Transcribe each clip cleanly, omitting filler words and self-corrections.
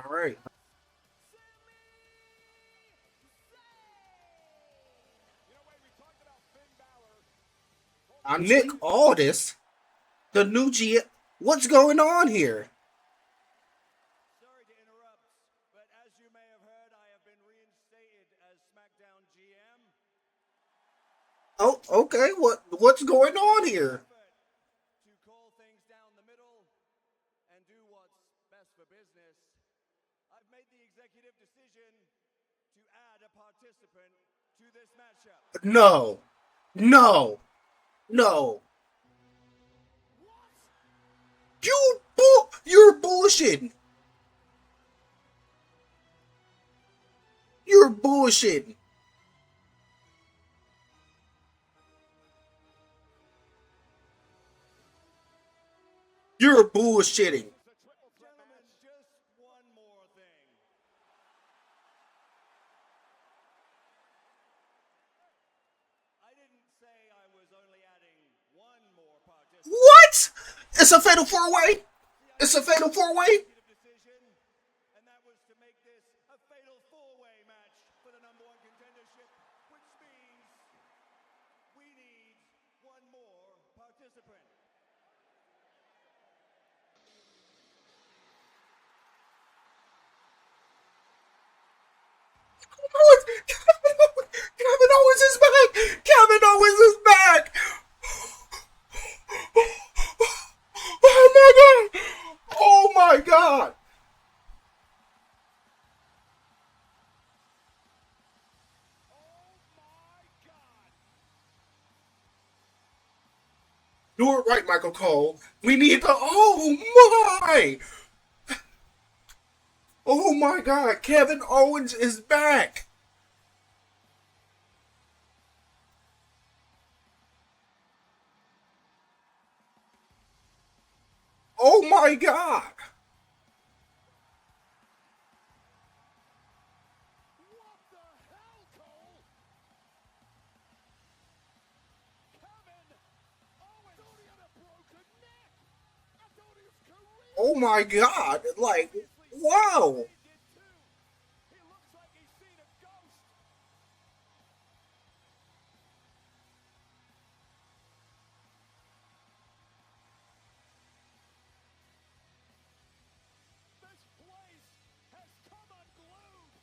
All right. I'm Nick Aldis, the new G. What's going on here? Sorry to interrupt, but as you may have heard, I have been reinstated as SmackDown GM. Oh, okay. What's going on here? To call things down the middle and do what's best for business, I've made the executive decision to add a participant to this matchup. No, no, no. You're bullshitting. You're bullshitting. You're bullshitting. Gentlemen, just one more thing. I didn't say I was only adding one more participant. What? It's a fatal four way. It's a fatal four way. Decision, and that was to make this a fatal four-way match for the number one contendership, which means we need one more participant. Kevin Owens is back. Kevin Owens is back. Oh my god. Oh my god. Do it right, Michael Cole. We need the. Oh my. Oh my god. Kevin Owens is back. Oh my god. What the hell, Cole? Kevin Owens only had a broken neck. I thought his career. Oh my god. Like, wow. He did too. He looks like he's seen a ghost. This place has come unglued.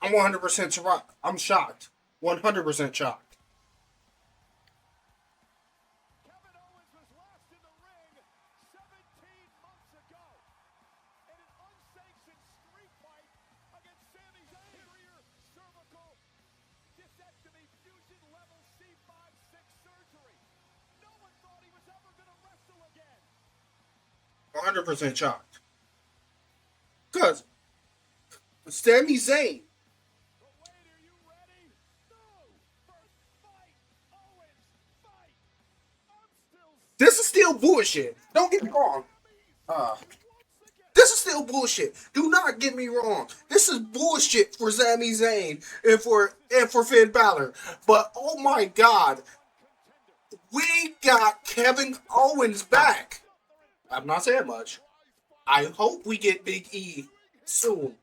I'm 100% shocked. I'm shocked. 100% shocked. Kevin Owens was last in the ring 17 months ago in an unsanctioned street fight against Sami Zayn. Superior cervical discectomy fusion level C5-6 surgery. No one thought he was ever going to wrestle again. 100% shocked. Because Sami Zayn, But wait, are you ready? No! First fight! Owens, fight! I'm still this is still bullshit. Don't get me wrong. Uh, once again. this is still bullshit. Do not get me wrong. This is bullshit for Sami Zayn and for Finn Balor. But oh my god, we got Kevin Owens back. I'm not saying much. I hope we get Big E soon.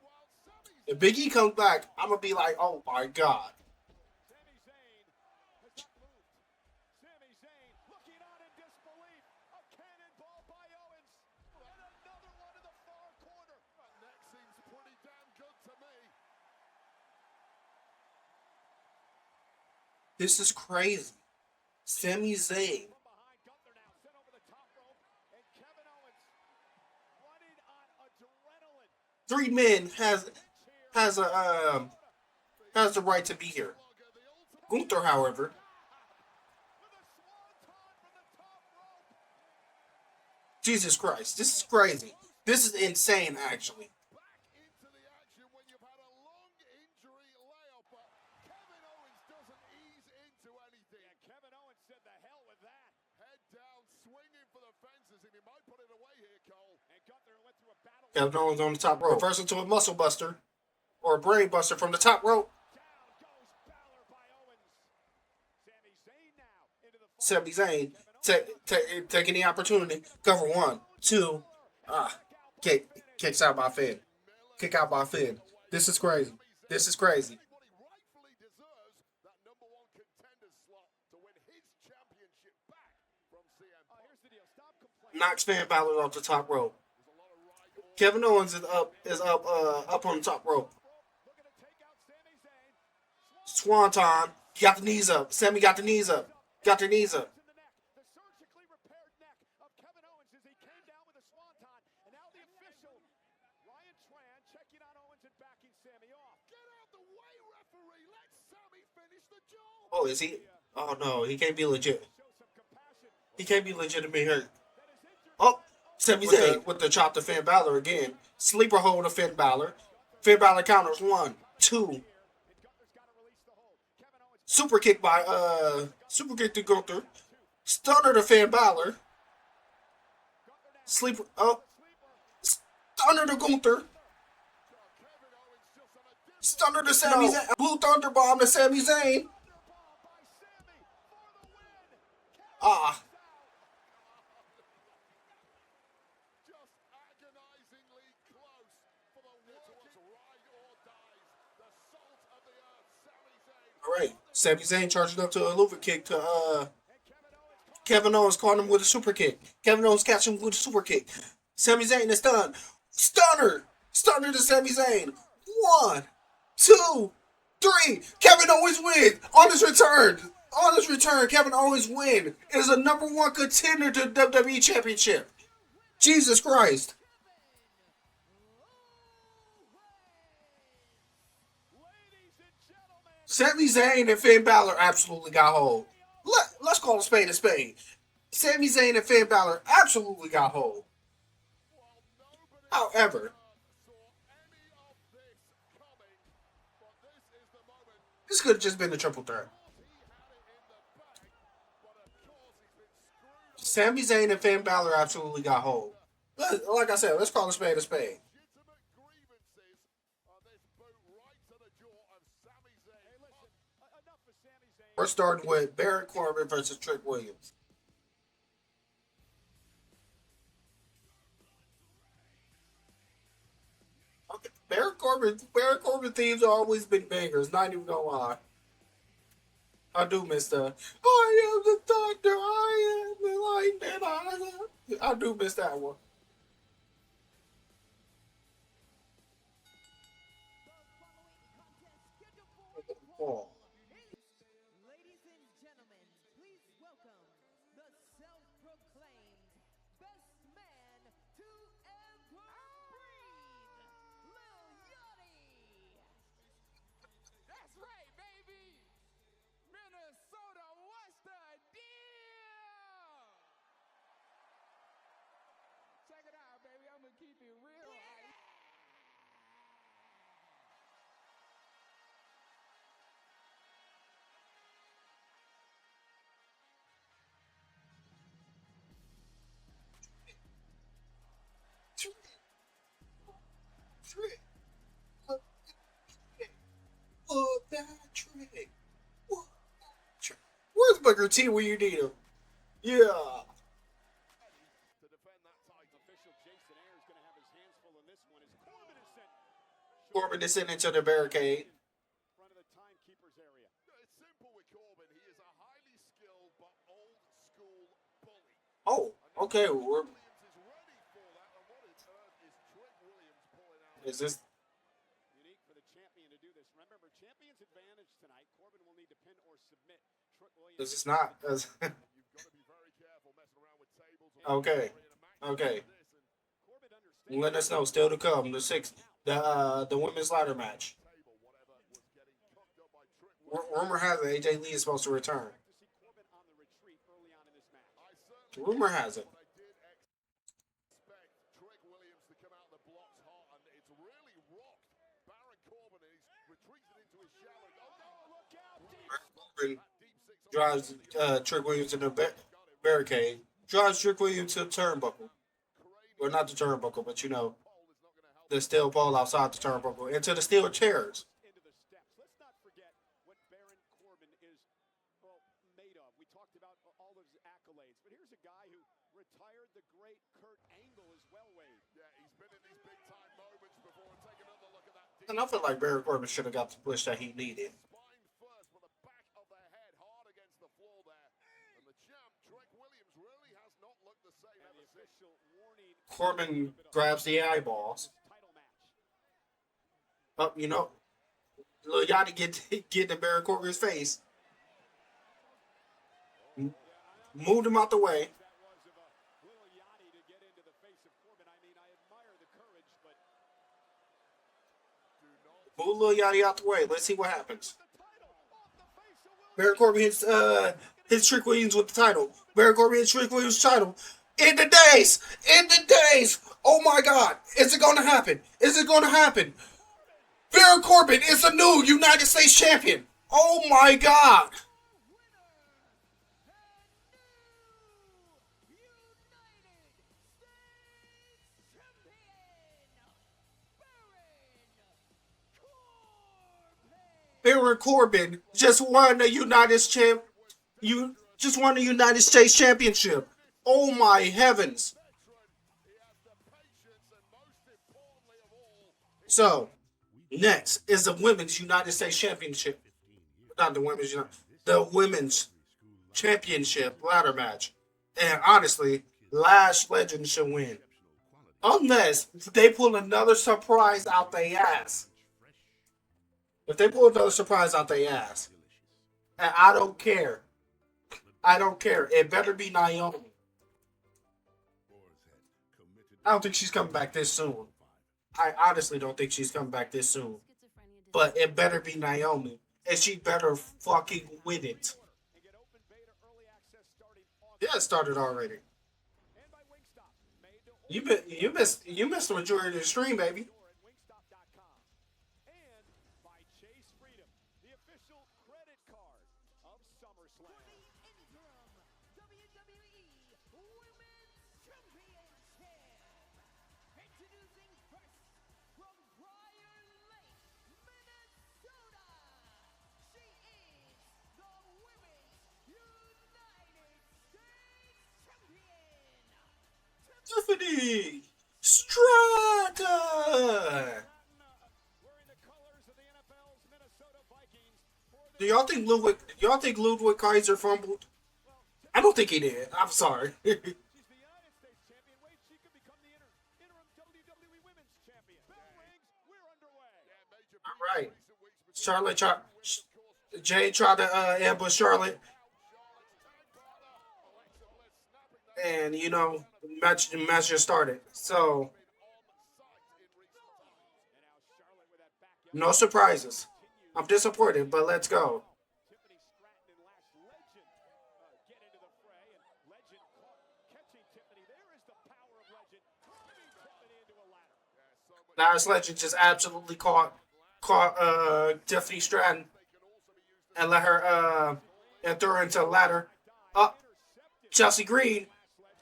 If Big E comes back, I'm gonna be like, oh my god. Sami Zayn has not moved. Sami Zayn looking on in disbelief. A cannonball by Owens. And another one in the far corner. That neck seems pretty damn good to me. This is crazy. Sami Zayn. From behind Gunther now, sent over the top rope. And Kevin Owens running on adrenaline. Three men has has the right to be here. Gunther, however, With a swanton from the top rope. Jesus Christ, this is crazy. This is insane, actually. Back into the action when you've had a long injury layout, but Kevin Owens doesn't ease into anything. Yeah, Kevin Owens said the hell with that. Head down, swinging for the fences, and he might put it away here, Cole. And Gunther went through a battle. Kevin Owens on the top rope, reverse into a muscle buster or a brain buster from the top rope. Down goes Balor by Owens. Sami Zayn now into the Sami Zayn Taking the opportunity. Cover one, two. Ah, kicks out by Finn. Kick out by Finn. This is crazy. This is crazy. Knocks Finn Balor off the top rope. Kevin Owens up on the top rope. Swanton. Got the knees up. Sammy got the knees up. Got their knees up. Oh, is he? Oh no, he can't be legit. He can't be legitimately hurt. Oh, Sami Zayn with the chop to Finn Balor again. Sleeper hold to Finn Balor. Finn Balor counters one, two. Super kick to Gunther. Stunner to Finn Balor. Sleeper Stunner to Gunther. Stunner to Sami Zayn. Blue Thunder Bomb to Sami Zayn. Ah. All right. Sami Zayn charging up to a Luva kick to Kevin Owens caught him with a super kick. Kevin Owens catching him with a super kick. Sami Zayn is done. Stunner. Stunner to Sami Zayn. 1, 2, 3. Kevin Owens wins on his return. On his return, Kevin Owens wins. Is a number one contender to the WWE Championship. Jesus Christ. Sami Zayn and Finn Balor absolutely got hold. Let's call a spade a spade. Sami Zayn and Finn Balor absolutely got hold. However, this could have just been a triple threat. Sami Zayn and Finn Balor absolutely got hold. Like I said, let's call a spade a spade. We're starting with Baron Corbin versus Trick Williams. Okay. Baron Corbin themes have always been bangers. Not even gonna lie. I do miss the I am the doctor, I am the lightning, I do miss that one. Oh. Ladies and gentlemen, please welcome the self-proclaimed best man to ever breathe, Lil Yachty. That's right, baby. Minnesota, what's the deal? Check it out, baby. I'm gonna keep it real. Yeah. Trick. Love that trick. Where's Booker T when you need him? Yeah. Corbin is sent into the barricade. Oh, okay. Is this? Unique for the champion to do this. Remember, champion's advantage tonight. Corbin will need to pin or submit Trick Williams. This is not. Okay. Okay. Let us know. Still to come. The women's ladder match. Rumor has it AJ Lee is supposed to return. Rumor has it. Corbin drives Trick Williams into the barricade. Drives Trick Williams to the turnbuckle. Well, not the turnbuckle, but you know, the steel pole outside the turnbuckle. Into the steel chairs. well, made of. We talked about all of his accolades, but here's a guy who retired the great Kurt Angle as well, Wade. Yeah, he's been in these big-time moments before. Take another look at that. And I feel like Baron Corbin should have got the push that he needed. Spine first with the back of the head hard against the floor there. And the champ, Trent Williams, really has not looked the same And ever the since. official warning. Corbin grabs the eyeballs. Title match. Up, you know, Lil Yachty get in Baron Corbin's face. Moved him out the way. That was of a little Yachty to get into the face of Corbin. I mean, I admire the courage, but Move Lil Yachty out the way. Let's see what happens. the title off the face of Will. Baron Corbin hits Trick Williams with the title. Baron Corbin hits Trick Williams' title. In the days! In the days! Oh my God! Is it going to happen? Is it going to happen? Baron Corbin is the new United States champion. Oh my God! Baron Corbin just won the You just won the United States Championship. Oh my heavens! So, next is the Women's United States Championship. Not the Women's Championship ladder match. And honestly, Lash Legend should win. Unless they pull another surprise out their ass. If they pull another surprise out their ass. And I don't care. I don't care. It better be Naomi. I don't think she's coming back this soon. I honestly don't think she's coming back this soon. But it better be Naomi. And she better fucking win it. Yeah, it started already. You missed the majority of the stream, baby. And by Chase Freedom, the official credit card of SummerSlam. WWE Women's Championship. Introducing first from Briar Lake, Minnesota. She is the Women's United States Champion. Tiffany Stratton. Wearing the colors of the NFL's Minnesota Vikings for the Do y'all think Ludwig Kaiser fumbled? I don't think he did. I'm sorry. She's the United States champion. Wait, she could become the interim WWE Women's Champion. Bell rings. We're underway. All right. Jay tried to ambush Charlotte. And, you know, match just started. So, no surprises. I'm disappointed, but let's go. Tiffany Stratton and Lash Legend get into the fray, and Legend catching Tiffany. There is the power of Legend, driving Tiffany into a ladder. Lash Legend just absolutely caught Tiffany Stratton and let her and threw her into a ladder. Up, Chelsea Green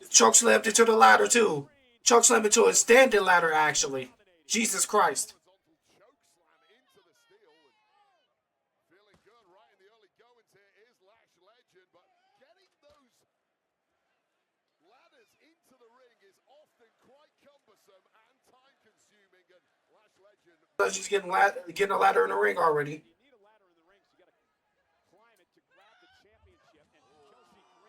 chokeslammed into the ladder too. Chokeslammed into a standing ladder actually. Jesus Christ. Feeling good right in the early goings here is Lash Legend, but getting those ladders into the ring is often quite cumbersome and time-consuming, and Lash Legend She's getting a ladder in the ring already. You need a ladder in the ring, so you got to climb it to grab the championship. And Chelsea Green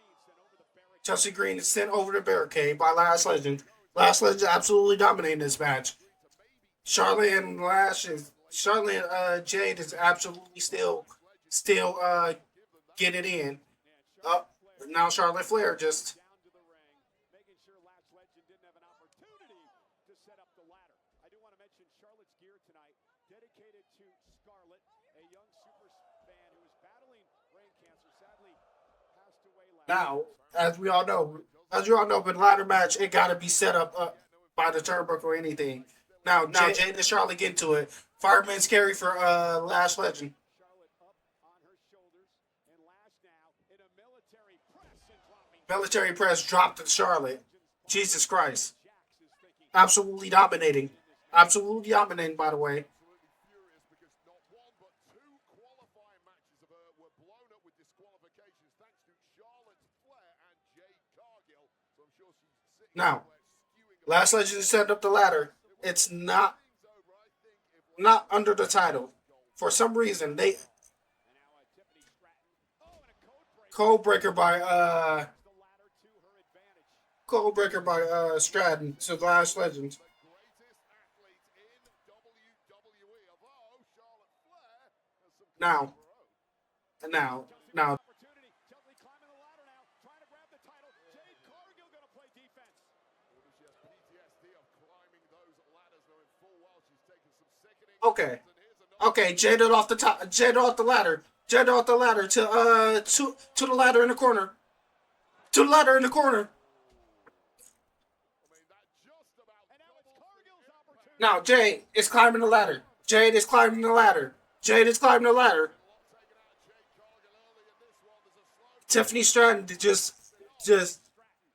sent over the barricade. Chelsea Green is sent over the barricade by Lash Legend. Lash Legend absolutely dominating this match. Charlotte and Jade is absolutely still getting in. Now Charlotte Flair just down to the ring, making sure Lash Legend didn't have an opportunity to set up the ladder. I do want to mention Charlotte's gear tonight, dedicated to Scarlett, a young super fan who is battling brain cancer. Sadly, passed away last now, as you all know, with ladder match, it gotta be set up by the turnbuckle or anything. Now Jade and Charlotte get into it. Fireman's carry for Lash Legend. Charlotte up on her shoulders, and Lash now in a military press and dropping. Military press dropped to Charlotte. Jesus Christ. Jax is thinking. Absolutely dominating. Absolutely dominating, by the way. absolutely furious because not one but two qualifying matches of her were blown up with disqualification Now, Last Legend set up the ladder. It's not under the title. For some reason, they Codebreaker by Stratton to Last Legend. Now, now, now. Chelsea climbing the ladder now, trying to grab the title. Jade Cargill going to play defense. Okay, okay. Jaded off the top. Jaded off the ladder. Jaded off the ladder to the ladder in the corner. To the ladder in the corner. And now it's Cargill's opportunity. Now Jade is climbing the ladder. Jade is climbing the ladder. Jade is climbing the ladder. Tiffany Stratton just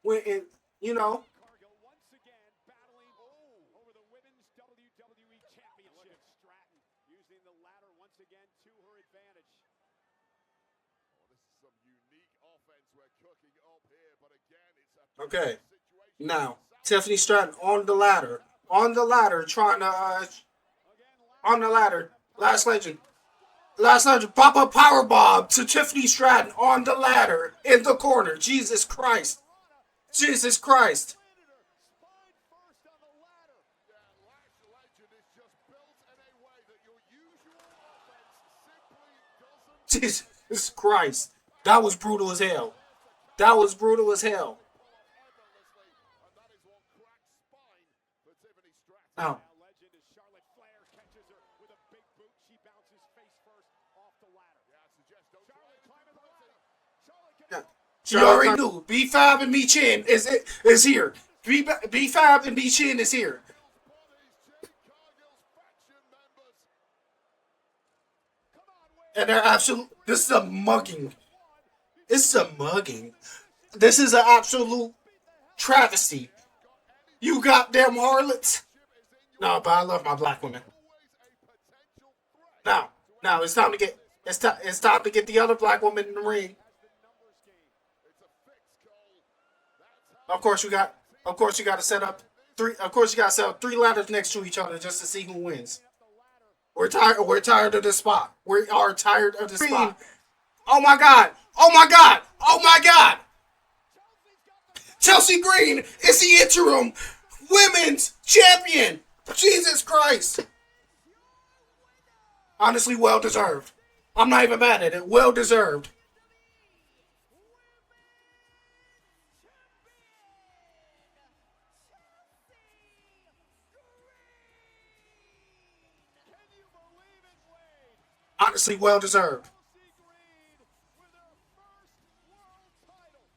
went in, you know. Cargill once again battling over the women's WWE Championship. Stratton using the ladder once again to her advantage. This is some unique offense we're cooking up here, but again, it's a Okay. Now Tiffany Stratton on the ladder. On the ladder, trying to on the ladder. Last Legend. Last Legend. Pop up power bomb to Tiffany Stratton on the ladder in the corner. Jesus Christ. Jesus Christ. Spine first on the ladder. Last Legend is just built in a way that your usual offense simply doesn't Jesus Christ. That was brutal as hell. That was brutal as hell. effortlessly, and that is what cracks spine for Tiffany Stratton. Now, Now Legend as Charlotte Flair catches her with a big boot. She bounces face first off the ladder. Yeah, I suggest don't try Charlotte anything climbing the crazy. ladder. Charlotte gets you already knew. B5 and B Chin is here. B5 and B Chin is here. Bodies, Jade Cargill's faction members. come on, Wade. And they're absolute. This is a mugging. This is a mugging. This is an absolute travesty. You goddamn harlots. No, but I love my black women. Now it's time to get it's time to get the other black woman in the ring. Of course you got to set up three. Of course you got to set up three ladders next to each other just to see who wins. We're tired. We're tired of this spot. We are tired of this spot. Oh my god! Oh my god! Oh my god! Chelsea Green is the interim women's champion. Jesus Christ! Honestly, well deserved. I'm not even mad at it. Well deserved. Can you believe it, Wade? Honestly, well deserved. Chelsea Green with their first world title.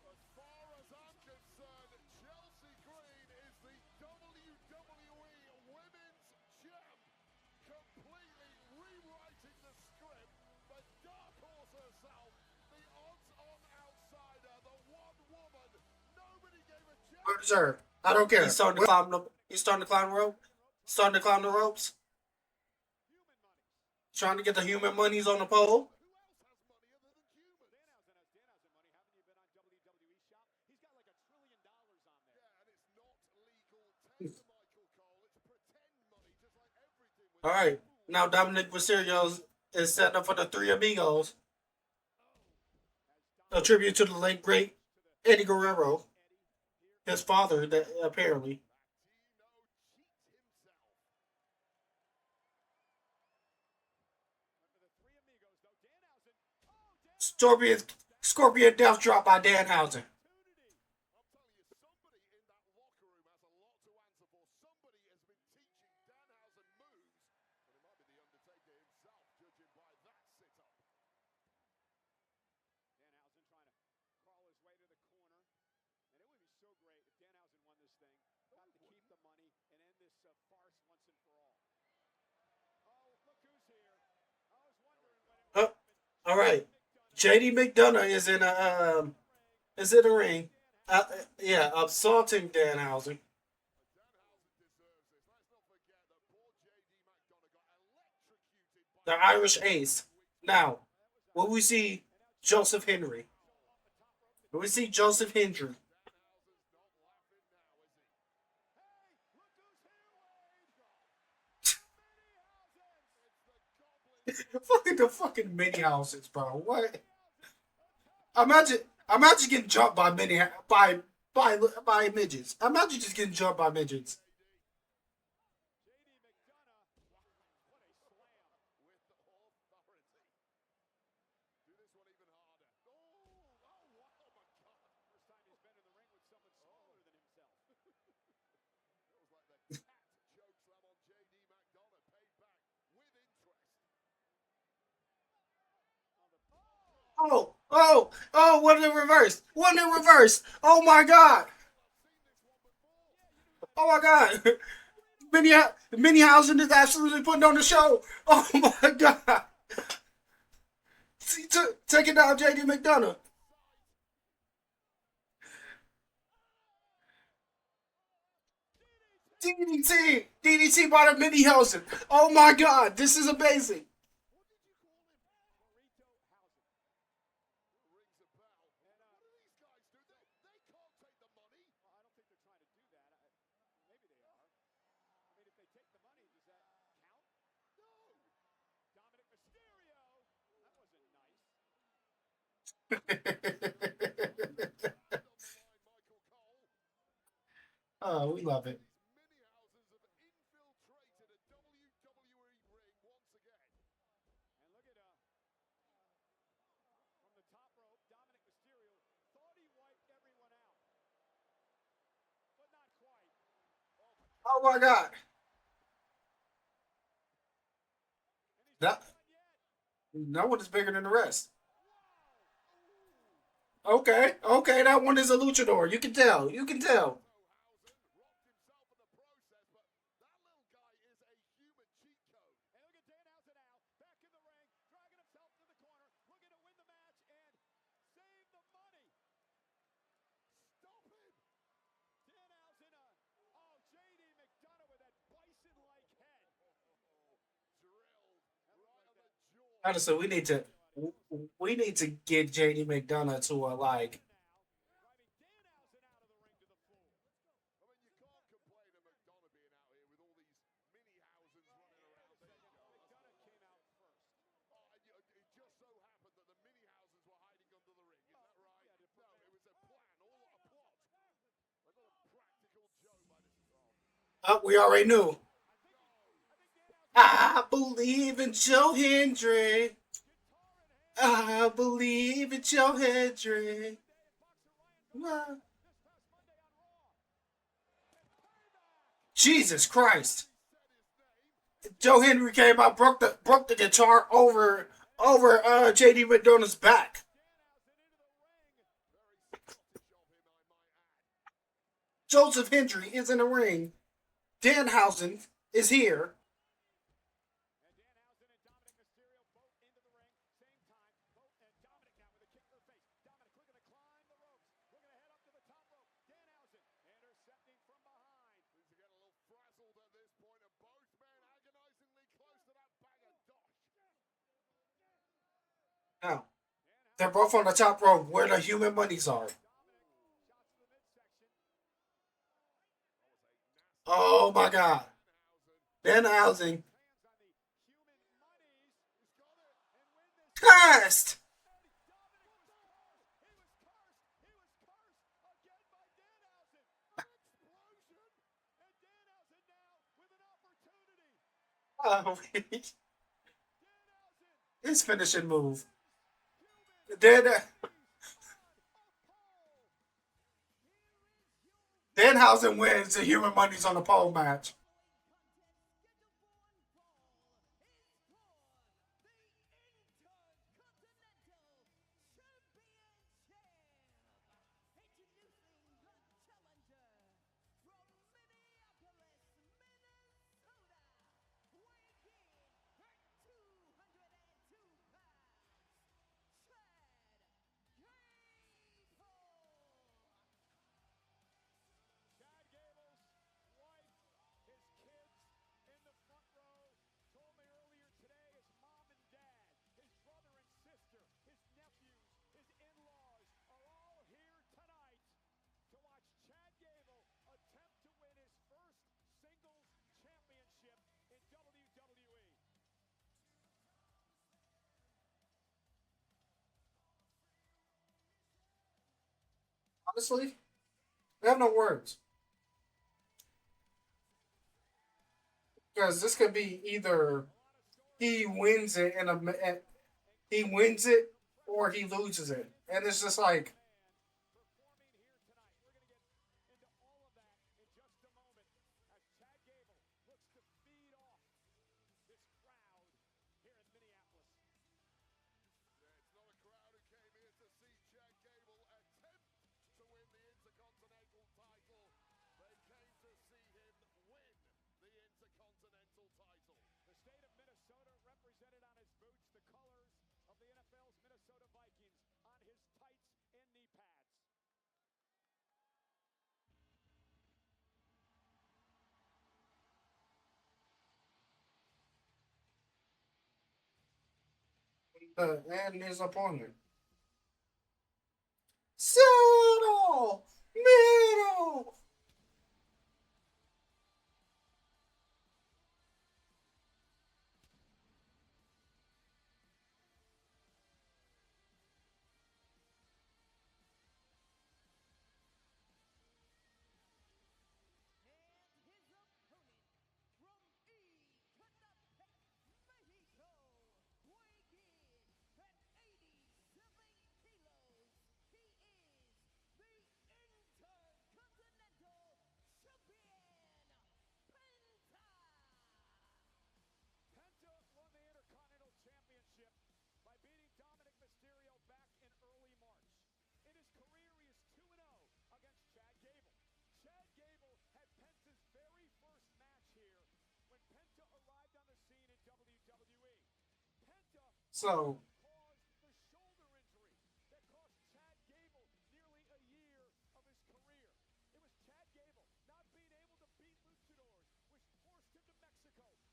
As far as I'm concerned, Chelsea Green is the WWE Women's Champ, completely rewriting the script. The dark horse herself, the odds-on outsider, the one woman nobody gave a chance. Well deserved. I don't care. He's starting to climb the. He's starting to climb the rope. Starting to climb the ropes. Trying to get the human monies on the pole. Who else has money other than humans? Danhausen has money. Haven't you been on WWE Shop? He's got like $1 trillion on there. Yeah, and it's not legal tender, Michael Cole. It's pretend money, just like everything. All right. Now Dominic Mysterio is setting up for the Three Amigos. A tribute to the late great Eddie Guerrero, his father, that apparently. Scorpion Death Drop by Danhausen. I'm telling you, somebody in that locker room has a lot to answer for. Somebody has been teaching Danhausen moves, and it might be the Undertaker himself, judging by that sit-up. Danhausen trying to crawl his way to the corner. And it would be so great if Danhausen won this thing. Got to keep the money and end this farce once and for all. Oh, look who's here. I was wondering when it would happen. All right. JD McDonough is in a ring. Yeah, assaulting Danhausen. Danhausen deserves this. Let's not forget that poor J.D. McDonough got electrocuted by The Irish Ace. Now, will we see Joseph Henry? We see Joseph Hendry. Fucking the fucking mini houses, bro. What? Imagine, imagine getting jumped by by midgets. Imagine just getting jumped by midgets. Oh! What in reverse? What in reverse? Oh my god! Oh my god! Mini Minihausen is absolutely putting on the show. Oh my god! See, taking down JD McDonough. DDT by the Minihausen. Oh my god! This is amazing. Oh, we love it. Oh my god! That that one is bigger than the rest. Okay, that one is a luchador. You can tell. You can tell. Honestly, we need to get JD McDonough to a like. We already knew. I believe in Joe Hendry. I believe in Joe Hendry. Jesus Christ! Joe Henry came out, broke the guitar over JD McDonough's back. Joseph Hendry is in the ring. Danhausen is here. Now they're both on the top rope where the human monies are. Oh my God! Danhausen cast. Oh, his finishing move. Dan Danhausen wins the human monies on the pole match. Honestly, I have no words. Because this could be either he wins it he wins it or he loses it. And it's just like, performing here tonight. We're going to get into all of that in just a moment as Chad Gable looks to feed off this crowd here in Minneapolis. Yeah, it's not a crowd who came here to see Chad Gable attempt to win the Intercontinental title. They came to see him win the Intercontinental title. The state of Minnesota represented on his boots, the colors of the NFL's Minnesota Vikings on his tights and knee pads. and his opponent. Settle! Middle! And his opponent from Ecatepec, Mexico, weighing in at 87 kilos, he is the Intercontinental Champion, Penta! Penta won the Intercontinental Championship by beating Dominic Mysterio back in early March. In his career, he is 2-0 against Chad Gable. Chad Gable had Penta's very first match here when Penta arrived on the scene in WWE. Penta So, caused the shoulder injury that cost Chad Gable nearly a year of his career. It was Chad Gable not being able to beat luchadors, which forced him to Mexico on this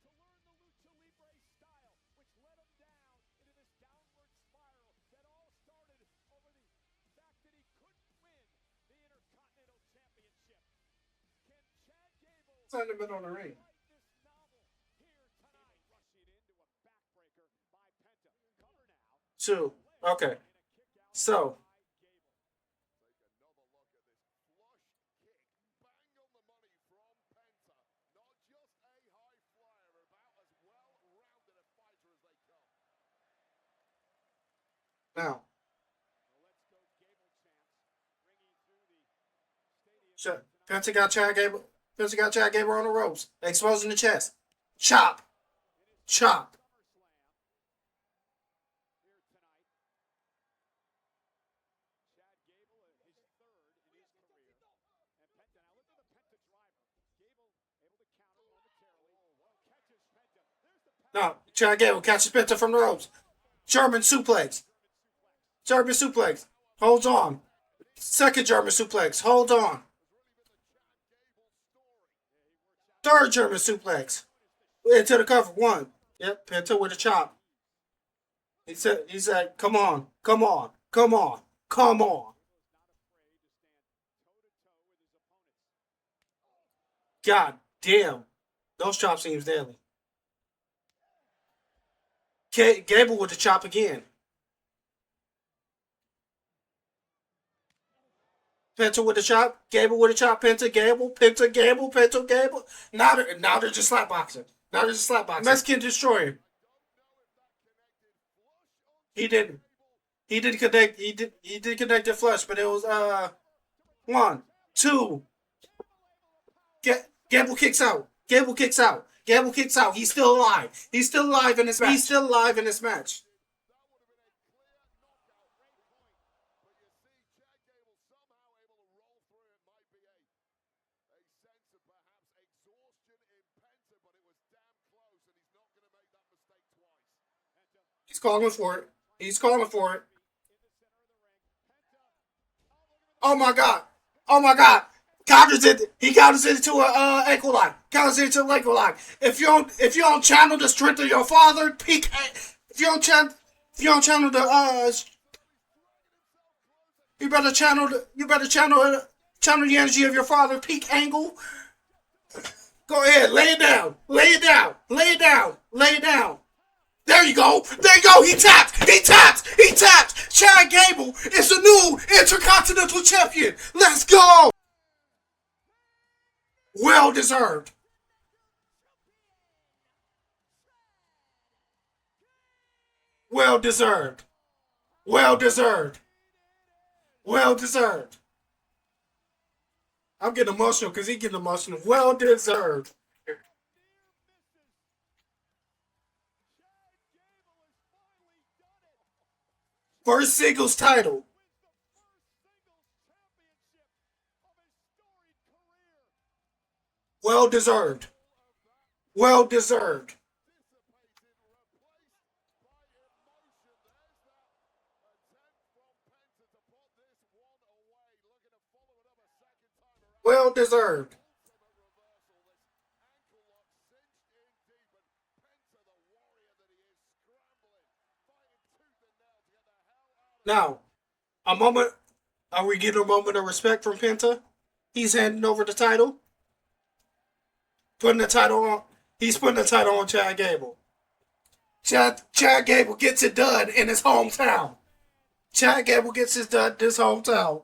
quest to learn the lucha libre style, which led him down into this downward spiral that all started over the fact that he couldn't win the Intercontinental Championship. Can Chad Gable sentiment on the ring. write this novel here tonight? Rushing into a backbreaker by Penta. Cover now. Two. Okay. And a kick out So, by Gable. Take another look at this flush kick, bang on the money from Penta. Not just a high flyer, about as well-rounded a fighter as they come. now, The Let's Go Gable chants ringing through the stadium. Penta got Chad Gable. Penta got Chad Gable on the ropes, exposing the chest. Chop! Chop! SummerSlam here tonight. Chad Gable, his third in his career. And Penta, now look at the Penta driver. Gable able to counter momentarily. Catches Penta. There's the pass. No, Chad Gable catches Penta from the ropes. German suplex. German suplex. Holds on. Second German suplex. Hold on. Third German suplex. Into the cover. One. Yep, Penta with a chop. He said, come on, come on, come on, come on. God damn. Those chop seems deadly. Gable with the chop again. Penta with the chop, Gable with the chop, Penta, Gable, Penta, Gable, Penta, Gable. Now they're just slapboxing. Now they're just slapboxing. Mexican Destroyer. He didn't. He did connect. He did connect the flush, but it was 1, 2. Gable kicks out. Gable kicks out. Gable kicks out. He's still alive. He's still alive in this match. He's still alive in this match. He's calling for it. He's calling for it. Oh my god. Oh my god. Counters it. He counters it to a ankle lock. Counters it to an ankle lock. If you don't channel the strength of your father, peak. If you don't channel the you better channel the energy of your father, peak angle. Go ahead, lay it down. Lay it down. Lay it down. Lay it down. There you go. go. There you go. He tapped. He tapped. He tapped. Chad Gable is the new Intercontinental Champion. Let's go. Well deserved. Well deserved. Well deserved. Well deserved. I'm getting emotional because he's getting emotional. Well deserved. First singles title. Well deserved. Well deserved. Well deserved. Now, a moment. Are we getting a moment of respect from Penta? He's handing over the title. Putting the title on. He's putting the title on Chad Gable. Chad Gable gets it done in his hometown. Chad Gable gets his done in his hometown.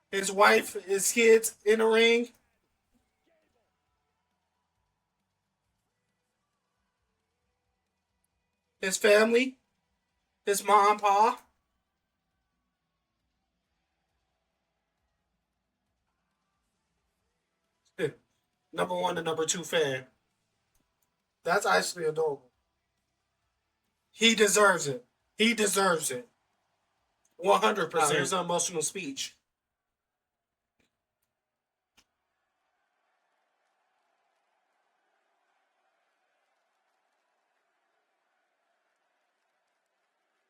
His wife, his kids in the ring. His family, his mom, pa. Number one and number two fan. That's actually adorable. He deserves it. He deserves it. 100%. Here's an emotional speech.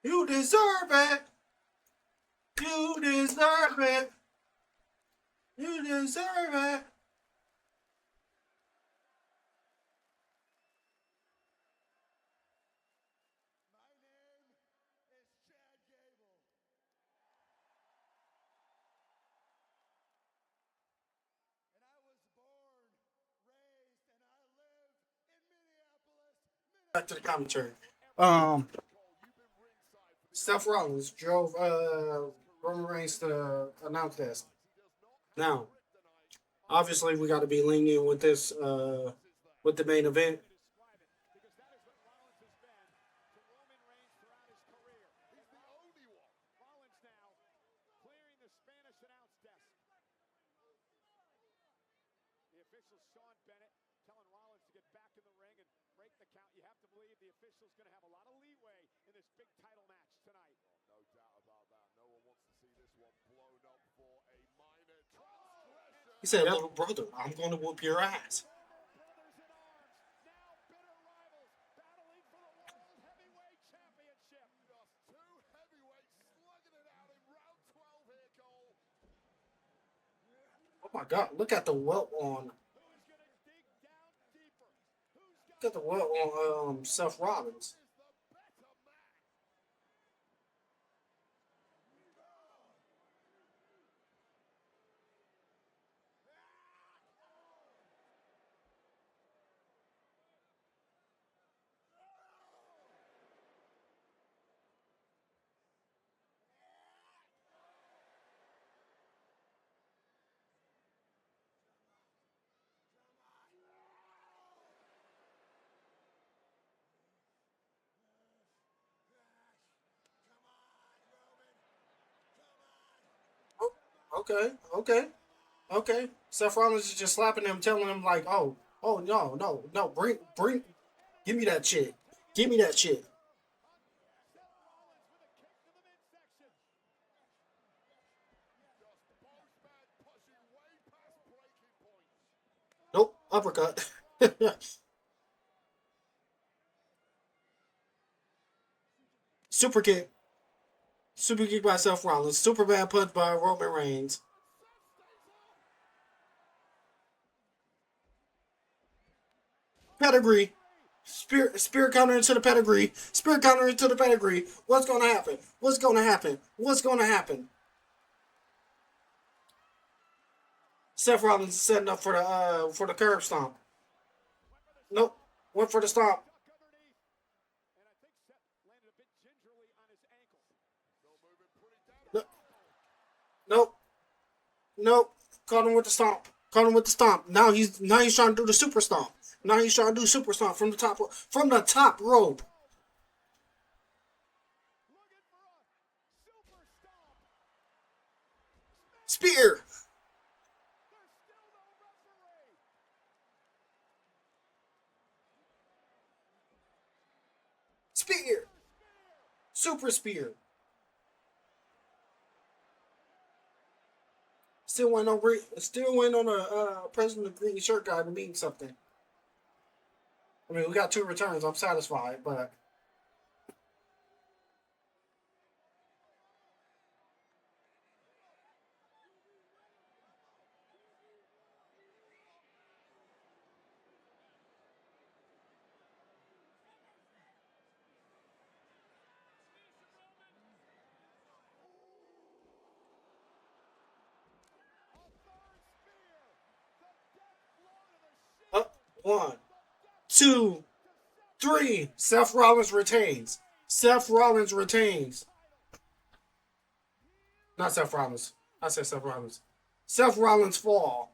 You deserve it. You deserve it. You deserve it. Back to the commentary. Um, Seth Rollins drove Roman Reigns to announce this. Now, obviously, we got to be lenient with this with the main event. He said, "Little brother, I'm going to whoop your ass." Oh my God! Look at the welt on. Look at the welt on Seth Rollins. Okay, okay, okay. Seth Rollins is just slapping him, telling him like, "Oh, no, no, no, bring, give me that shit, give me that shit." Nope, uppercut. Super kick, super kick by Seth Rollins. Superman punch by Roman Reigns. Pedigree. Spear counter into the pedigree. Spear counter into the pedigree. What's gonna happen? What's gonna happen? What's gonna happen? Seth Rollins is setting up for the curb stomp. Nope. Went for the stomp. Duck underneath. And I think Seth landed a bit gingerly on his ankle. Still moving pretty damn No, nope. Nope. Caught him with the stomp. Caught him with the stomp. Now he's trying to do the super stomp. Now he's trying to do super stomp from the top rope. Looking for a super stomp. Spear. There's still no referee. Spear. Super spear. Still waiting on a President of the Green Shirt guy to mean something. I mean, we got 2 returns. I'm satisfied, but A third spear. The death blow to the shin. up 1, The death 2, 3. Seth Rollins retains. Seth Rollins retains. Not Seth Rollins. I said Seth Rollins. Seth Rollins fall.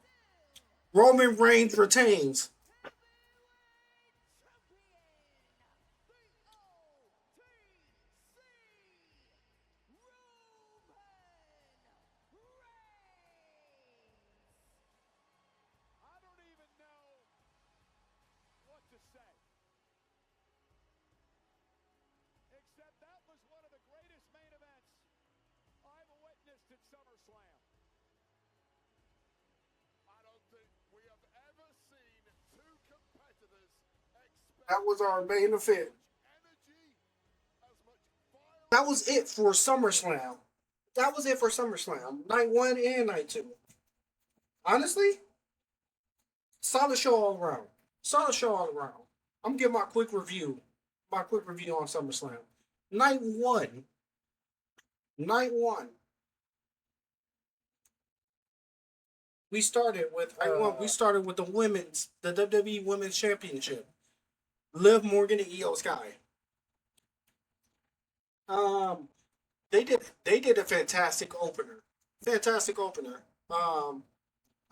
Roman Reigns retains. I don't even know what to say. Except that was one of the greatest main events I've witnessed at SummerSlam. I don't think we have ever seen two competitors expect That was our main event. energy, as much fire. That was it for SummerSlam. Night 1 and night 2. Honestly, solid show all around. I'm giving my quick review. On SummerSlam. Night 1. Night 1. We started with the WWE Women's Championship. Liv Morgan and Io Sky. They did a fantastic opener.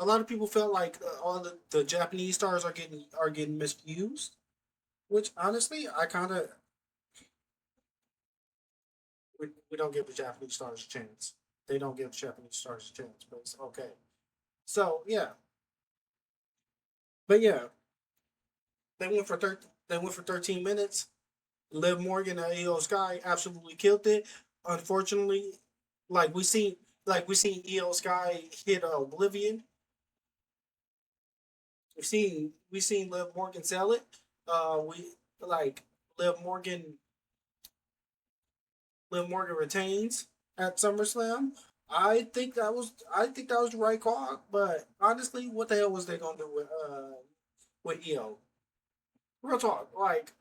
A lot of people felt like all the Japanese stars are getting misused, which honestly I kind of we don't give the Japanese stars a chance. They don't give Japanese stars a chance, but it's okay. So yeah, but yeah, they went for 13 minutes. Liv Morgan and Io Sky absolutely killed it. Unfortunately, like we seen Io Sky hit Oblivion. We seen Liv Morgan sell it. We like Liv Morgan. Liv Morgan retains at SummerSlam. I think that was the right call. But honestly, what the hell was they gonna do with Io? Real talk, like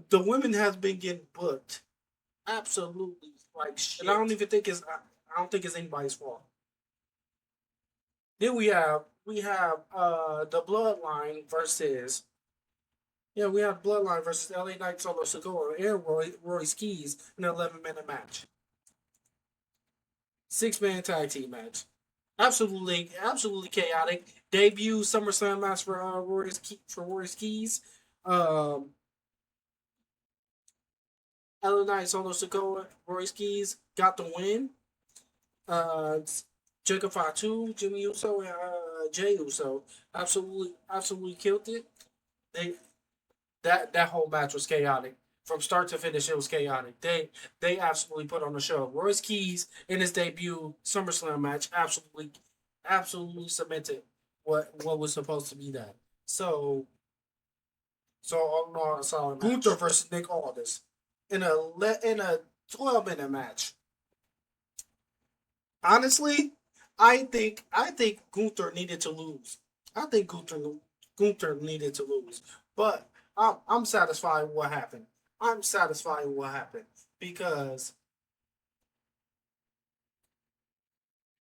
the women has been getting booked absolutely like shit. And I don't think it's anybody's fault. Then we have the Bloodline versus we have Bloodline versus LA Knight, Solo Sikoa, and Roy Skis in an 11-minute match. 6-man tag team match. Absolutely chaotic. Debut SummerSlam match for Roy Skis. Um, LA Knight, Solo Sikoa, Roy Skis got the win. Uh, Jacob Fatu, Jimmy Uso, and Jay Uso absolutely killed it. They that whole match was chaotic from start to finish. It was chaotic. They absolutely put on the show. Royce Keys in his debut SummerSlam match absolutely cemented what was supposed to be that. So all in all, a solid match. Gunther versus Nick Aldis in a 12-minute match. Honestly, I think Gunther needed to lose. I think Gunther needed to lose. But I'm satisfied with what happened. I'm satisfied with what happened because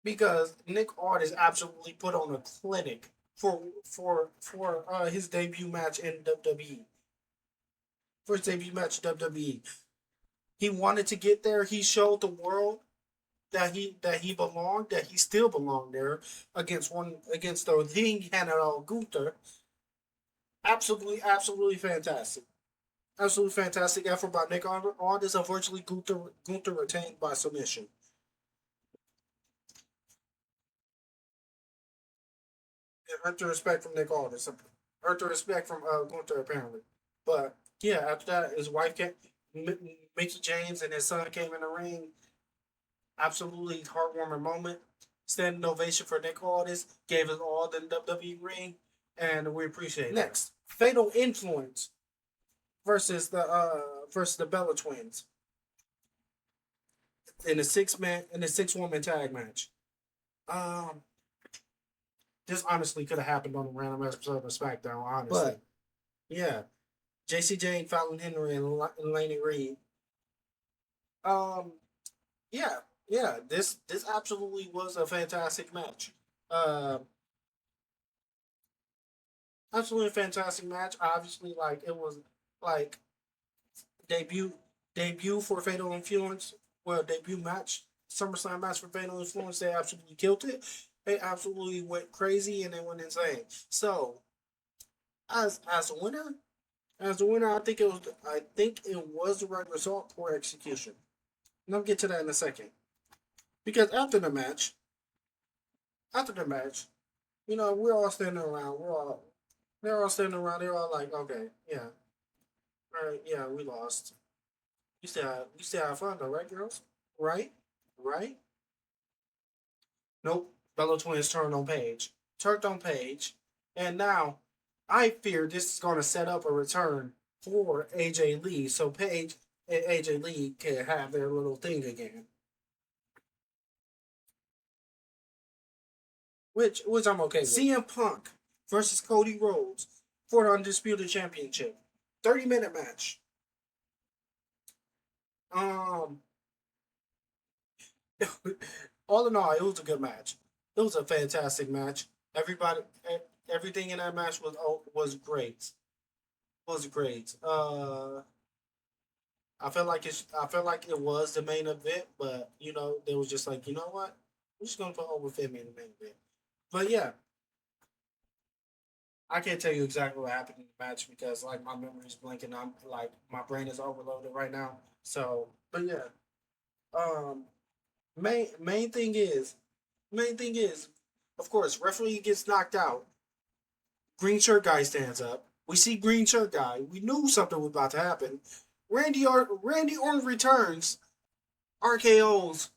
Nick Aldis absolutely put on a clinic for his debut match in WWE. For his debut match in WWE, he wanted to get there. He showed the world that he belonged, that he still belonged there against the King Hannibal Gunther. Absolutely, absolutely fantastic. Absolutely fantastic effort by Nick Aldis. Unfortunately, Gunther retained by submission. It earned the respect from Nick Aldis. Earned the respect from Gunther apparently. But yeah, after that, his wife came, Mickey James and his son came in the ring. Absolutely heartwarming moment. Standing ovation for Nick Aldis. Gave us all the WWE ring, and we appreciate it. Next, Fatal Influence versus the Bella Twins in a six woman tag match. Um, this honestly could have happened on a random episode of SmackDown, honestly. But yeah, JC Jane, Fallon Henry, and Laney Reed. Um, yeah, yeah. This absolutely was a fantastic match. Uh, Absolutely fantastic match. Obviously, like it was like debut debut for Fatal Influence. Well, debut match, SummerSlam match for Fatal Influence. They absolutely killed it. They absolutely went crazy and they went insane. So, as a winner, I think it was the right result for execution. And I'll get to that in a second. Because after the match, we're all standing around. They're all standing around. They're all like, okay, yeah, all right, yeah, we lost. We still have fun though, right, girls? Right, right. Nope. Fellow twins turned on Page, and now I fear this is going to set up a return for AJ Lee, so Page and AJ Lee can have their little thing again, which I'm okay with. CM Punk versus Cody Rhodes for the Undisputed Championship, 30-minute match. Um, all in all, it was a good match. It was a fantastic match. Everybody, everything in that match was great. Was great. I felt like it was the main event, but they was just like, you know what, we're just gonna put over Femi in the main event. But yeah, I can't tell you exactly what happened in the match because like my memory is blanking. I'm like my brain is overloaded right now. So, but yeah, um, main thing is main thing is, of course, referee gets knocked out. Green shirt guy stands up. We see green shirt guy. We knew something was about to happen. Randy Orton returns. RKO's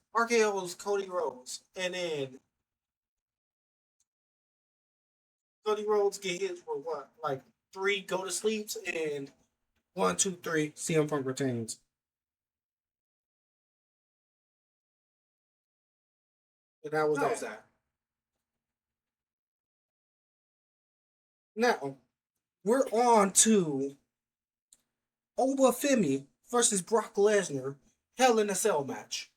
Cody Rhodes, and then Cody Rhodes get hit for what, like three go to sleeps, and 1, 2, 3 CM Punk retains, and that was that. Now we're on to Obafemi versus Brock Lesnar, Hell in a Cell match.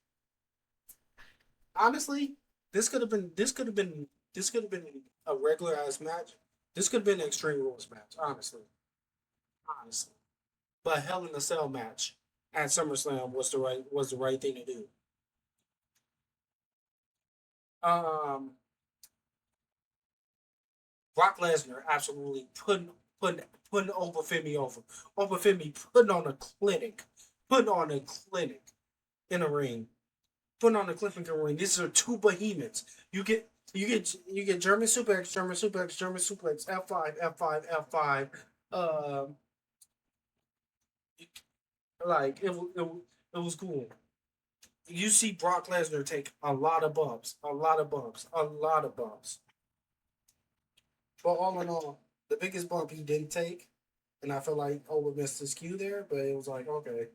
Honestly, this could have been a regular ass match. This could have been an Extreme Rules match. Honestly, but Hell in a Cell match at SummerSlam was the right thing to do. Um, Brock Lesnar absolutely putting over Femi over. Over Femi putting on a clinic in a ring, putting on a clinic in a ring. These are two behemoths. You get German suplex, German suplex, F5, F5, F5. Um, like it was cool. You see Brock Lesnar take a lot of bumps, a lot of bumps, a lot of bumps. But all in all, the biggest bump he didn't take, and I feel like Ola missed his cue there, but it was like, okay.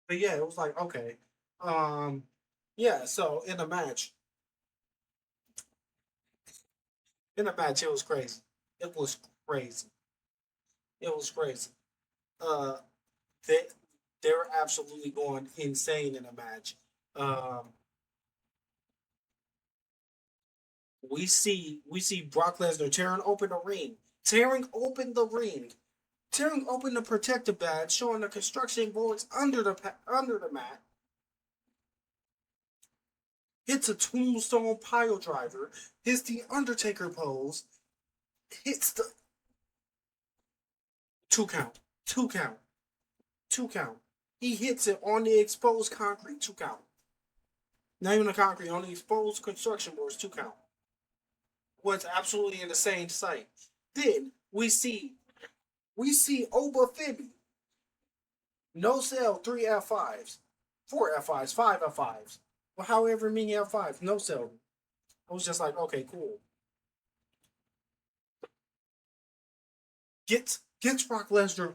But yeah, it was like, okay. Um, yeah, so in the match, In the match, it was crazy. It was crazy. It was crazy. Uh, they they were absolutely going insane in the match. Um, we see Brock Lesnar tearing open the protective badge, showing the construction boards under the mat. Hits a tombstone pile driver, hits the Undertaker pose, hits the 2 count, 2 count, 2 count. He hits it on the exposed concrete, 2 count. Not even the concrete, on the exposed construction boards, 2 count. Was absolutely an insane sight. Then we see Oba Femi, no sell, 3 F5s, 4 F5s, 5 F5s, or however many F5s, no sell. I was just like, okay, cool. Gets Brock Lesnar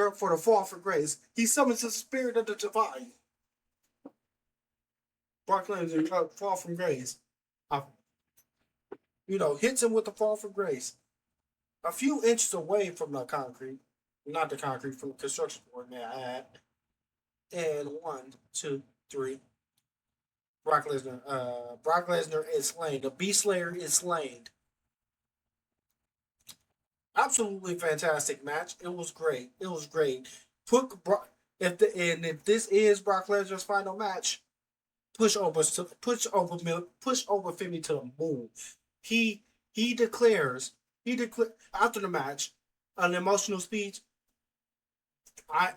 up for the fall for grace. He summons the spirit of the divine. Brock Lesnar fall from grace. Uh, hits him with the fall from grace. A few inches away from the concrete, not the concrete, from the construction board. May I add? And 1, 2, 3. Brock Lesnar is slain. The Beast Slayer is slain. Absolutely fantastic match. It was great. It was great. Put Brock, if this is Brock Lesnar's final match, push over Femi to the moon. He he declares he declare after the match an emotional speech. I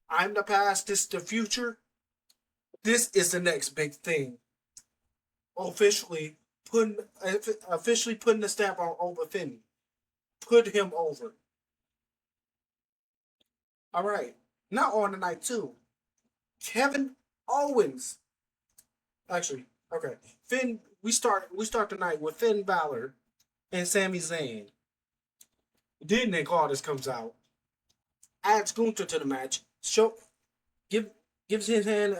I'm the past. This is the future. This is the next big thing. Officially putting officially putting the stamp on over Femi. Put him over. All right. Now on to night two. Kevin Owens. Actually, okay. Finn. We start the night with Finn Balor and Sami Zayn. Then Nick Aldis comes out, adds Gunther to the match. Give gives his hand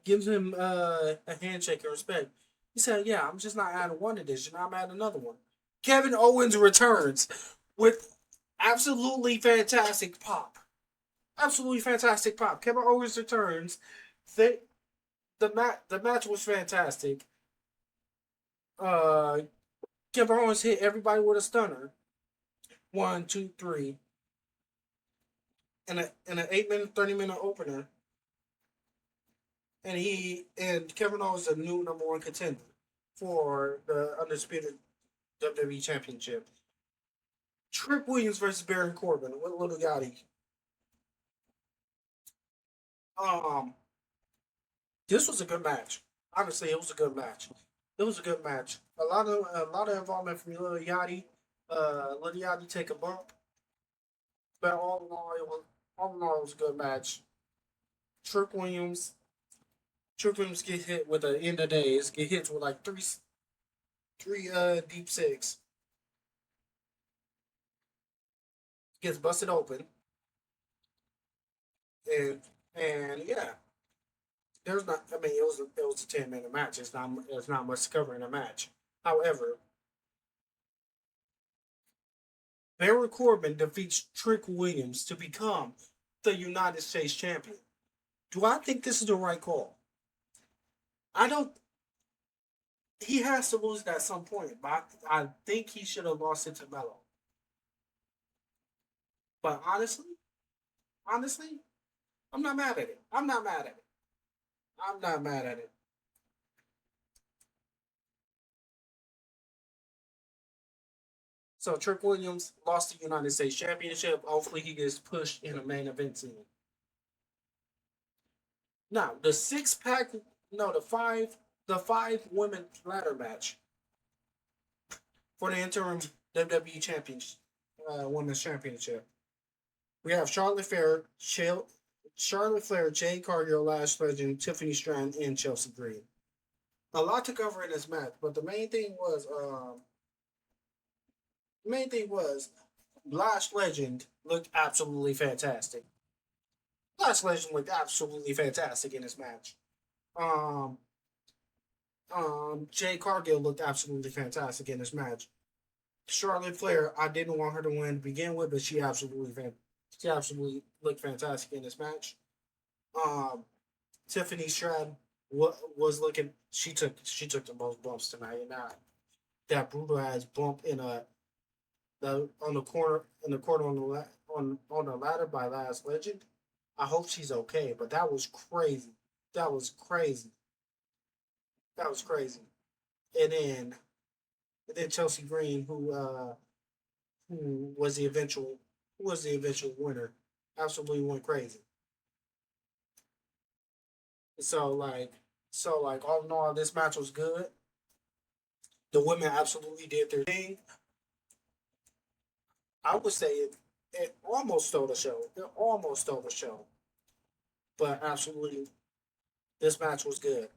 gives him a handshake of respect. He said, "Yeah, I'm just not adding one edition. I'm adding another one." Kevin Owens returns with absolutely fantastic pop. Absolutely fantastic pop. Kevin Owens returns. They the match was fantastic. Uh, Kevin Owens hit everybody with a stunner. 1, 2, 3, and an 8 minute, 30 minute opener. And Kevin Owens is a new number one contender for the undisputed WWE Championship. Trick Williams versus Baron Corbin with Little Yachty. Um, this was a good match. Honestly, it was a good match. It was a good match. A lot of involvement from Little Yachty. Little Yachty take a bump, but all in all, it was a good match. Trick Williams, Trick Williams get hit with the end of days. Get hit with like three deep six. Gets busted open, and and yeah, there's not. I mean, it was a 10 minute match. It's not much to cover in a match. However, Baron Corbin defeats Trick Williams to become the United States champion. Do I think this is the right call? I don't. He has to lose it at some point, but I think he should have lost it to Melo. But honestly, I'm not mad at it. I'm not mad at it. I'm not mad at it. So Trick Williams lost the United States Championship. Hopefully, he gets pushed in the main event scene. Now the six pack, no, the five women ladder match for the interim WWE Championship, Women's Championship. We have Charlotte Flair, Jade Cargill, Lash Legend, Tiffany Stratton, and Chelsea Green. A lot to cover in this match, but the main thing was Lash Legend looked absolutely fantastic. Lash Legend looked absolutely fantastic in this match. Um, Jade Cargill looked absolutely fantastic in this match. Charlotte Flair, I didn't want her to win to begin with, but she absolutely looked fantastic in this match. Um, Tiffany Stratton was looking. She took the most bumps tonight, and that brutal ass bump on the corner on the ladder by Last Legend. I hope she's okay, but that was crazy. That was crazy. That was crazy. And then Chelsea Green, who was the eventual winner, absolutely went crazy. So like all in all, this match was good. The women absolutely did their thing. I would say it almost stole the show. It almost stole the show, but absolutely this match was good.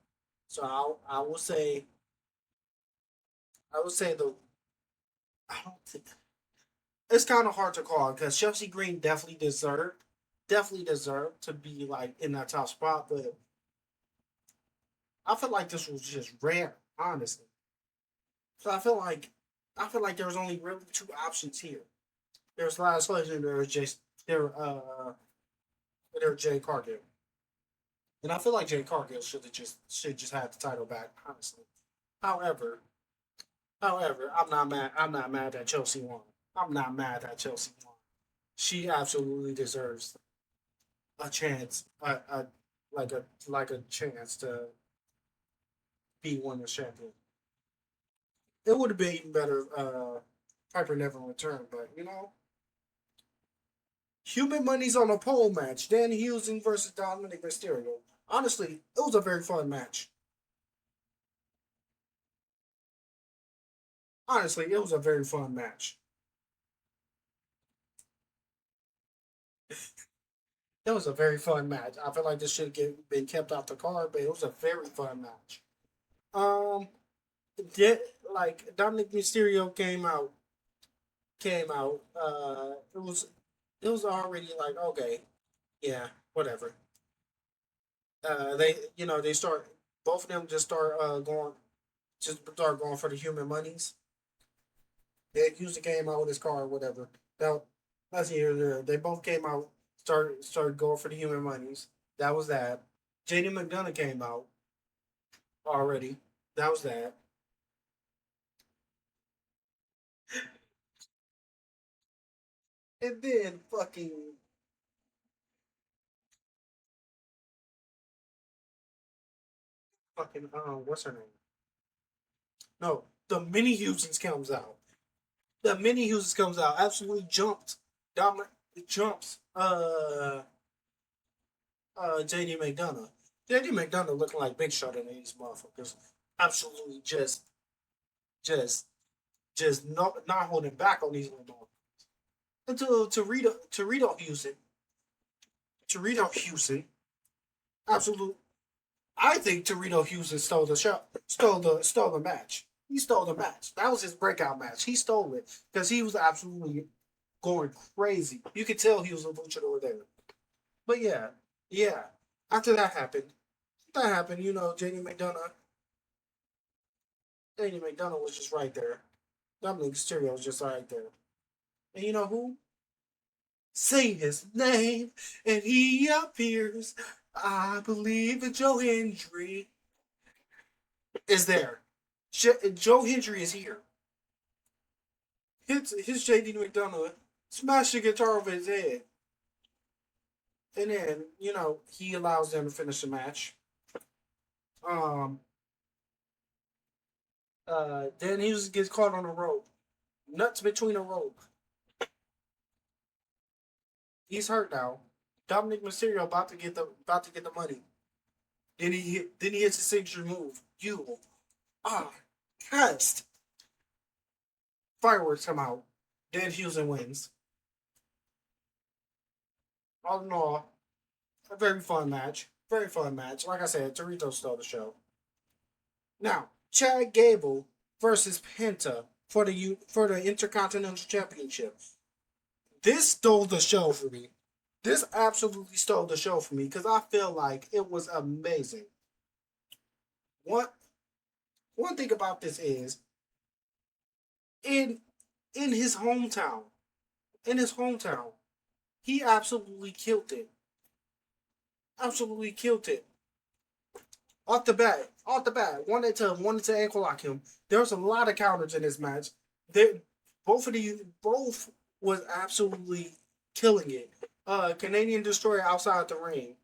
So I would say the I don't think it's kind of hard to call because Chelsea Green definitely deserved to be like in that top spot, but I feel like this was just rare, honestly. So I feel like there was only really two options here. There's Last Legend, there Jay Cargill, and I feel like Jay Cargill should just have the title back, honestly. However, I'm not mad. I'm not mad that Chelsea won. I'm not mad that Chelsea won. She absolutely deserves a chance, a chance to be women's champion. It would have been even better if Piper never returned, but Human Money's on a pole match. Dan Houston versus Dominic Mysterio. Honestly, it was a very fun match. Honestly, it was a very fun match. It was a very fun match. I feel like this should have been kept off the card, but it was a very fun match. Um, like Dominic Mysterio came out. It was already like okay, yeah, whatever. They start both of them just start going for the human monies. They used the game out with his car or whatever. That that's here or there. They both came out, started going for the human monies. That was that. JD McDonough came out already. That was that. And then fucking what's her name? No, the mini Houston's comes out. The mini Houston's comes out. Absolutely Domin jumps JD McDonough. JD McDonough looking like Big Shot in these motherfuckers. Absolutely just not holding back on these little motherfuckers. Until Torito Houston, absolute. I think Torito Houston stole the match. He stole the match. That was his breakout match. He stole it because he was absolutely going crazy. You could tell he was a luchador there. But yeah, yeah. After that happened. JD McDonough was just right there. Dominic Mysterio was just right there. And you know who? Say his name, and he appears. I believe that Joe Hendry is there. Joe Hendry is here. His JD McDonough smashed the guitar over his head. And then, he allows them to finish the match. Um, then he gets caught on the rope. Nuts between the rope. He's hurt now. Dominic Mysterio about to get the money. Then he hits his signature move. You are cast. Fireworks come out. Dan Houston wins. All in all, a very fun match. Very fun match. Like I said, Torito stole the show. Now, Chad Gable versus Penta for the Intercontinental Championship. This stole the show for me. This absolutely stole the show for me because I feel like it was amazing. What? one thing about this is in in his hometown, in his hometown, he absolutely killed it. Absolutely killed it. Off the bat, wanted to ankle lock him. There was a lot of counters in this match. They both was absolutely killing it. Canadian Destroyer outside the ring.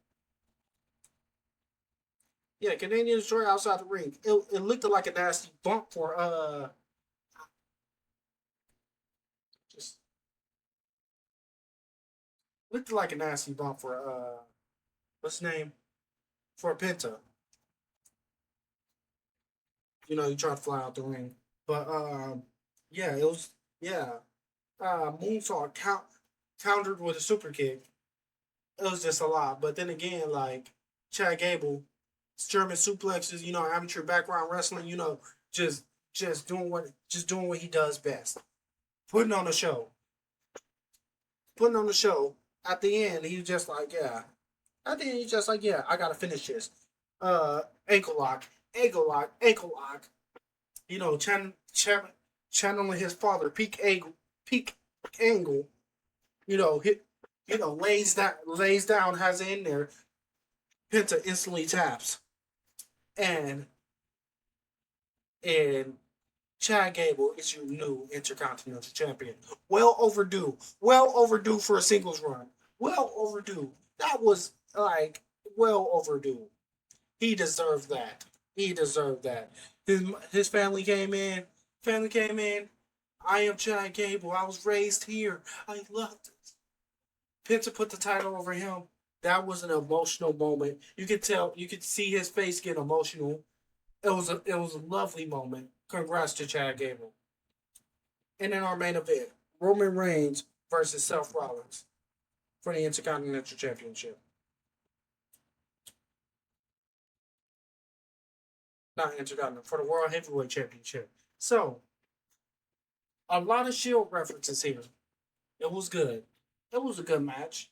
Yeah, Canadian Destroyer outside the ring. It looked like a nasty bump for just looked like a nasty bump for what's his name? For Penta. You know, he tried to fly out the ring. But yeah, it was yeah. Moonsault countered with a super kick. It was just a lot. But then again, like Chad Gable, German suplexes, you know, amateur background wrestling, you know, just just doing what he does best. Putting on a show. Putting on the show. At the end, he was just like, yeah. At the end, he's just like, yeah, I gotta finish this. Ankle lock, ankle lock, ankle lock. You know, channeling his father, peak angle. You know, lays down, has it in there. Penta instantly taps, and and Chad Gable is your new Intercontinental Champion. Well overdue for a singles run. Well overdue. That was like well overdue. He deserved that. He deserved that. His family came in. Family came in. I am Chad Gable. I was raised here. I loved it. Penta put the title over him. That was an emotional moment. You could tell. You could see his face get emotional. It was a lovely moment. Congrats to Chad Gable. And in our main event, Roman Reigns versus Seth Rollins for the Intercontinental Championship. Not Intercontinental, for the World Heavyweight Championship. So, a lot of Shield references here. It was good. It was a good match.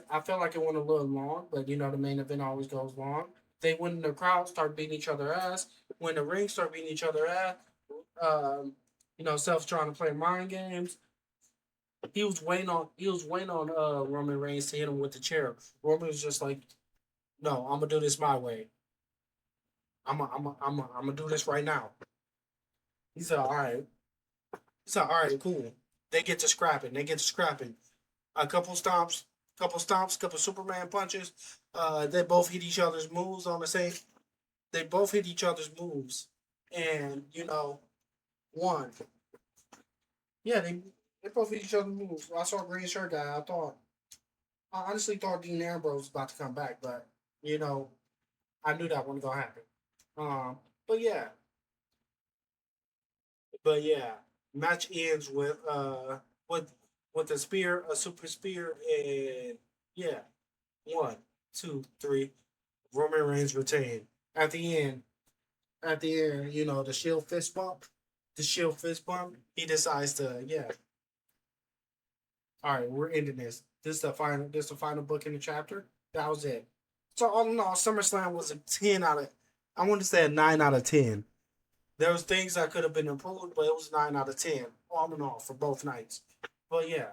I felt like it went a little long, but you know the main event always goes long. They went in the crowd, start beating each other ass. When the ring start beating each other ass, um, you know, Seth's trying to play mind games. He was waiting on Roman Reigns to hit him with the chair. Roman was just like, no, I'm gonna do this my way. I'm gonna do this right now. He said, all right. He said, all right, cool. They get to scrapping. They get to scrapping. A couple stomps, couple Superman punches. They both hit each other's moves on the same. They both hit each other's moves, and you know, one. Yeah, they both hit each other's moves. I saw a green shirt guy. I honestly thought Dean Ambrose was about to come back, but you know, I knew that wasn't gonna happen. Um, but yeah, but yeah, match ends with with a spear, a super spear, and yeah, one, two, three. Roman Reigns retained. At the end, you know, the Shield fist bump, he decides to, yeah, all right, we're ending this. This is the final book in the chapter. That was it. So all in all, SummerSlam was a 10 out of, I want to say a 9 out of 10. There was things that could have been improved, but it was 9 out of 10, all in all, for both nights. But yeah,